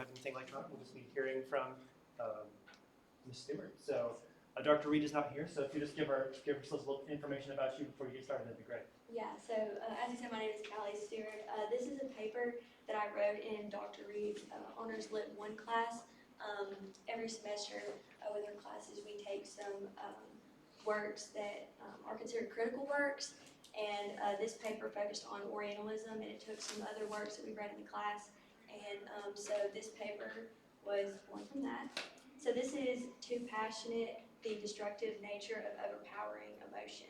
have anything electronic, we'll just be hearing from Ms. Stewart. So Dr. Reed is not here, so if you just give us a little information about you before you get started, that'd be great. Yeah, so as I said, my name is Callie Stewart. This is a paper that I wrote in Dr. Reed's Honors Lit 1 class. Every semester with our classes, we take some works that are considered critical works, and this paper focused on Orientalism, and it took some other works that we read in the class, and so this paper was one from that. So this is Too Passionate, the Destructive Nature of Overpowering Emotion.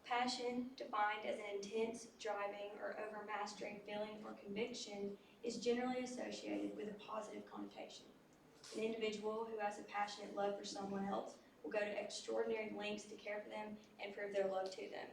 Passion, defined as an intense, driving, or overmastering feeling or conviction, is generally associated with a positive connotation. An individual who has a passionate love for someone else will go to extraordinary lengths to care for them and prove their love to them.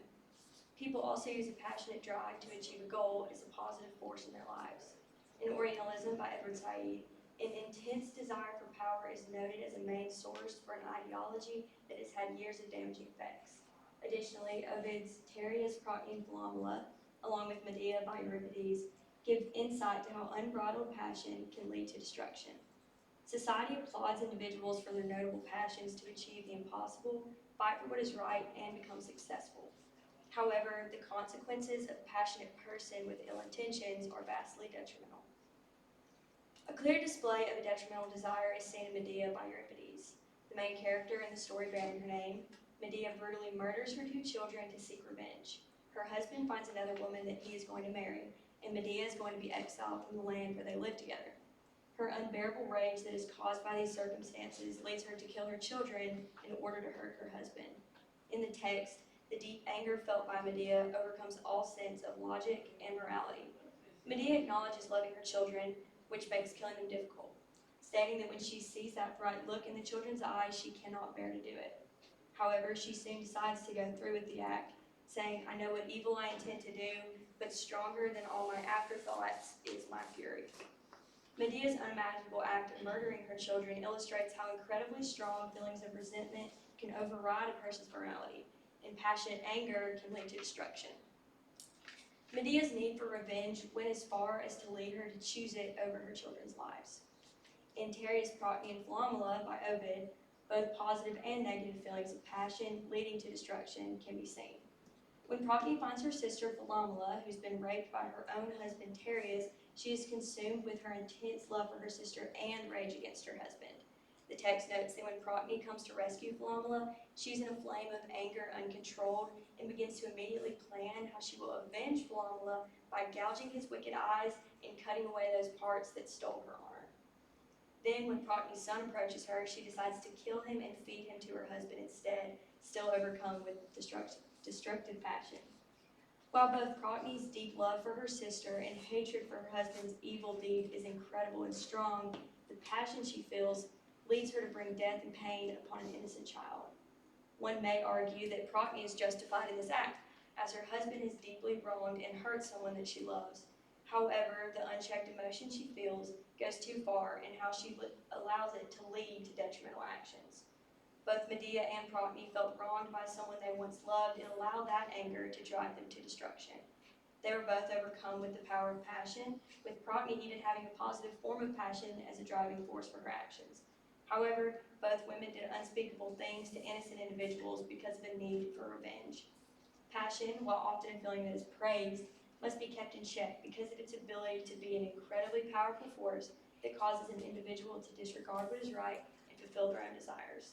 People also use a passionate drive to achieve a goal as a positive force in their lives. In Orientalism by Edward Said, an intense desire for power is noted as a main source for an ideology that has had years of damaging effects. Additionally, Ovid's Teresa and Philomela, along with Medea by Euripides, give insight to how unbridled passion can lead to destruction. Society applauds individuals for their notable passions to achieve the impossible, fight for what is right, and become successful. However, the consequences of a passionate person with ill intentions are vastly detrimental. A clear display of a detrimental desire is seen in Medea by Euripides. The main character in the story bearing her name, Medea brutally murders her 2 children to seek revenge. Her husband finds another woman that he is going to marry, and Medea is going to be exiled from the land where they live together. Her unbearable rage that is caused by these circumstances leads her to kill her children in order to hurt her husband. In the text, the deep anger felt by Medea overcomes all sense of logic and morality. Medea acknowledges loving her children, which makes killing them difficult, stating that when she sees that bright look in the children's eyes, she cannot bear to do it. However, she soon decides to go through with the act, saying, "I know what evil I intend to do, but stronger than all my afterthoughts is my fury." Medea's unimaginable act of murdering her children illustrates how incredibly strong feelings of resentment can override a person's morality, and passionate anger can lead to destruction. Medea's need for revenge went as far as to lead her to choose it over her children's lives. In Teresa and Philomela by Ovid, both positive and negative feelings of passion leading to destruction can be seen. When Procne finds her sister Philomela, who's been raped by her own husband Teresa, she is consumed with her intense love for her sister and rage against her husband. The text notes that when Procne comes to rescue Philomela, she's in a flame of anger uncontrolled and begins to immediately plan how she will avenge Philomela by gouging his wicked eyes and cutting away those parts that stole her honor. Then, when Procne's son approaches her, she decides to kill him and feed him to her husband instead, still overcome with destructive passion. While both Procne's deep love for her sister and hatred for her husband's evil deed is incredible and strong, the passion she feels leads her to bring death and pain upon an innocent child. One may argue that Procne is justified in this act, as her husband is deeply wronged and hurt someone that she loves. However, the unchecked emotion she feels goes too far in how she allows it to lead to detrimental actions. Both Medea and Procne felt wronged by someone they once loved and allowed that anger to drive them to destruction. They were both overcome with the power of passion, with Procne even having a positive form of passion as a driving force for her actions. However, both women did unspeakable things to innocent individuals because of a need for revenge. Passion, while often a feeling that is praised, must be kept in check because of its ability to be an incredibly powerful force that causes an individual to disregard what is right and fulfill their own desires.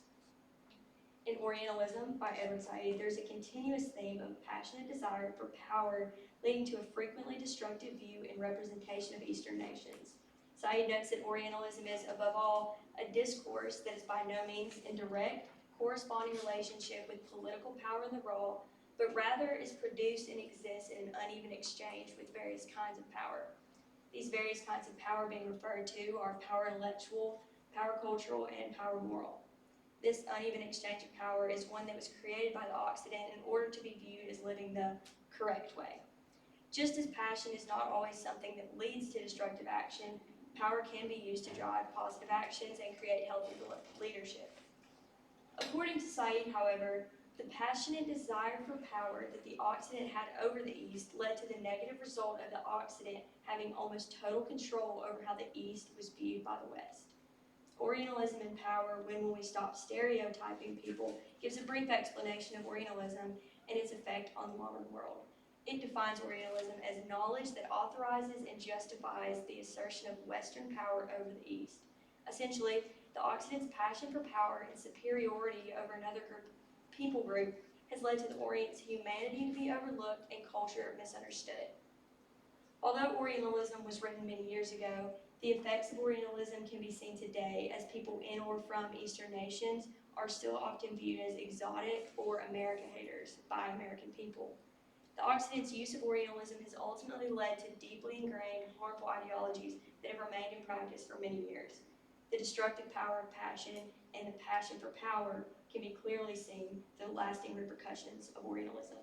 In Orientalism by Edward Said, there's a continuous theme of passionate desire for power leading to a frequently destructive view and representation of Eastern nations. Said notes that Orientalism is, above all, a discourse that is by no means in direct, corresponding relationship with political power in the raw, but rather is produced and exists in an uneven exchange with various kinds of power. These various kinds of power being referred to are power intellectual, power cultural, and power moral. This uneven exchange of power is one that was created by the Occident in order to be viewed as living the correct way. Just as passion is not always something that leads to destructive action, power can be used to drive positive actions and create healthy leadership. According to Said, however, the passionate desire for power that the Occident had over the East led to the negative result of the Occident having almost total control over how the East was viewed by the West. Orientalism in power, when we stop stereotyping people, gives a brief explanation of Orientalism and its effect on the modern world. It defines Orientalism as knowledge that authorizes and justifies the assertion of Western power over the East. Essentially, the Occident's passion for power and superiority over another people group has led to the Orient's humanity to be overlooked and culture misunderstood. Although Orientalism was written many years ago, the effects of Orientalism can be seen today as people in or from Eastern nations are still often viewed as exotic or America haters by American people. The Occident's use of Orientalism has ultimately led to deeply ingrained, harmful ideologies that have remained in practice for many years. The destructive power of passion and the passion for power can be clearly seen through the lasting repercussions of Orientalism.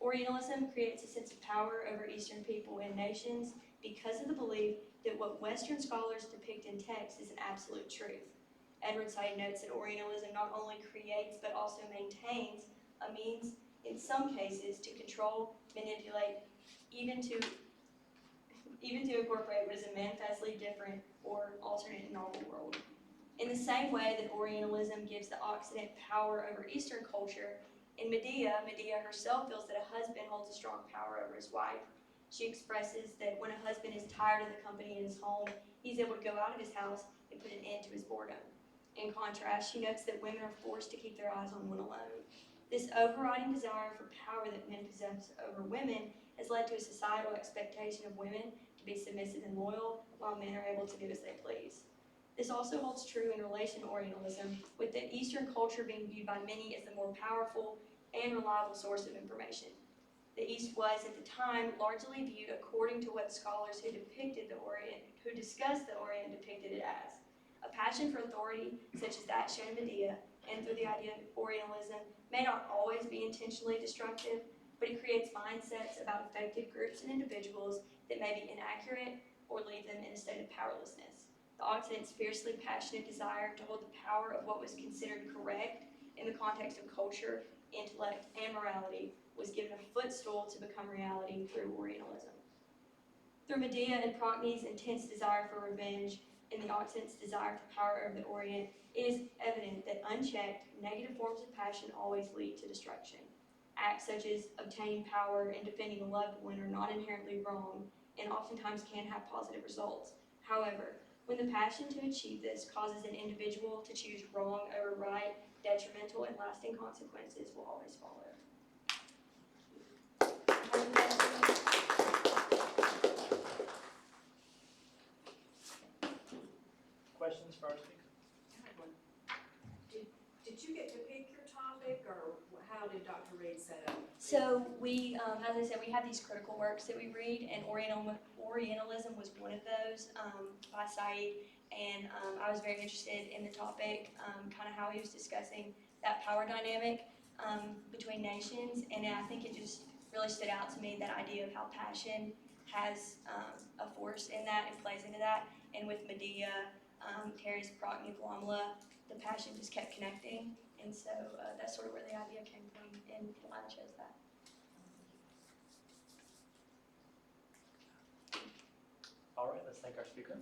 Orientalism creates a sense of power over Eastern people and nations because of the belief that what Western scholars depict in text is an absolute truth. Edward Said notes that Orientalism not only creates but also maintains a means, in some cases, to control, manipulate, even to incorporate what is a manifestly different or alternate and novel world. In the same way that Orientalism gives the Occident power over Eastern culture, in Medea herself feels that a husband holds a strong power over his wife. She expresses that when a husband is tired of the company in his home, he's able to go out of his house and put an end to his boredom. In contrast, she notes that women are forced to keep their eyes on one alone. This overriding desire for power that men possess over women has led to a societal expectation of women to be submissive and loyal, while men are able to do as they please. This also holds true in relation to Orientalism, with the Eastern culture being viewed by many as the more powerful and reliable source of information. The East was, at the time, largely viewed according to what scholars who discussed the Orient depicted it as. A passion for authority, such as that shown in Medea, and through the idea of Orientalism, may not always be intentionally destructive, but it creates mindsets about effective groups and individuals that may be inaccurate or leave them in a state of powerlessness. The Occident's fiercely passionate desire to hold the power of what was considered correct in the context of culture, intellect, and morality was given a footstool to become reality through Orientalism. Through Medea and Procne's intense desire for revenge and the Occident's desire for power over the Orient, it is evident that unchecked, negative forms of passion always lead to destruction. Acts such as obtaining power and defending a loved one are not inherently wrong and oftentimes can have positive results. However, when the passion to achieve this causes an individual to choose wrong over right, detrimental and lasting consequences will always follow. Questions for our speaker? I had one. Did you get to pick your topic, or how did Dr. Reed set up? So we, as I said, we have these critical works that we read, and Orientalism was one of those by Said. And I was very interested in the topic, kind of how he was discussing that power dynamic between nations, and I think it just really stood out to me, that idea of how passion has a force in that and plays into that. And with Medea, Teresa, Procne, the passion just kept connecting, and so that's sort of where the idea came from, and why I chose that. All right, let's thank our speaker.